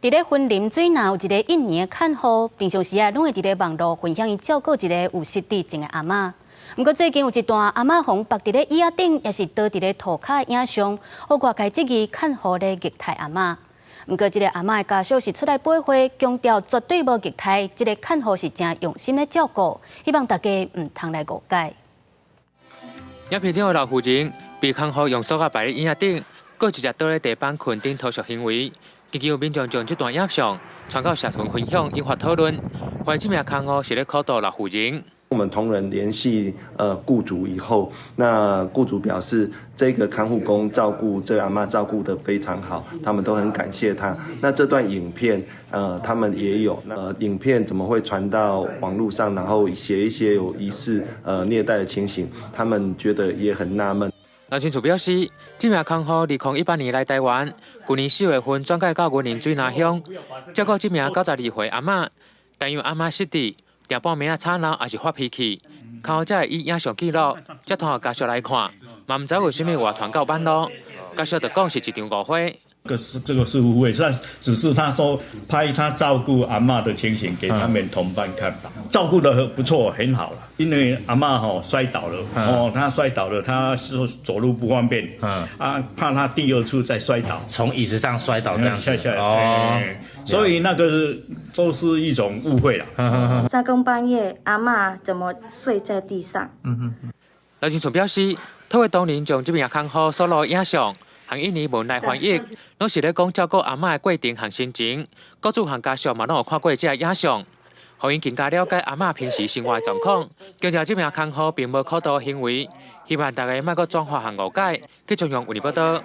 伫咧婚啉水若有一个1年的看护，平常时拢会伫咧网络分享伊照顾一个有失智症的阿嬷。不过最近有一段阿嬷红绑伫咧椅仔顶，也是倒伫咧涂骹的影像，互外界质疑看护咧虐待阿嬷。不过，这个阿嬷的家属是出来背花，强调绝对无虐待，这个看护是真用心咧照顾，希望大家唔通来误解。影片中的老妇人被看护用手摆在椅仔顶，过直接倒在地板困顶投诉行为。近期有民众将这段影像传到社群分享，引发讨论。怀疑这名看护是咧考倒老妇人。我们同仁联系雇主以后，那雇主表示这个看护工照顾这阿嬷照顾得非常好，他们都很感谢他。那这段影片他们也有，影片怎么会传到网络上，然后写一些有疑似虐待的情形，他们觉得也很纳闷。老亲属表示，这名看护2018年来台湾，去年4月份转介到云林水南乡，照顾这名92岁阿嬷，但因为阿嬷失智。定半暝吵闹，还是发脾气，看护才会以影像记录，才通互家属来看，嘛唔知为什么话传到网络，家属就讲是一场误会。这个是误会，只是他说拍他照顾阿嬷的情形给他们同伴看，照顾得不错，很好了。因为阿嬷摔倒了，他摔倒了，他是走路不方便，怕他第二次再摔倒，从椅子上摔倒这样下来，所以那个都是一种误会了。3更半夜，阿嬷怎么睡在地上？老亲属表示，透过当年将这名看护所录影像。和印尼文来翻译，拢是咧讲照顾阿嬷的过程和心情。雇主和家属嘛拢有看过这影像，互因更加了解阿嬷平时生活的状况。强调这名看护并无考倒行为，希望大家莫阁转化和误解，继续用为你报道。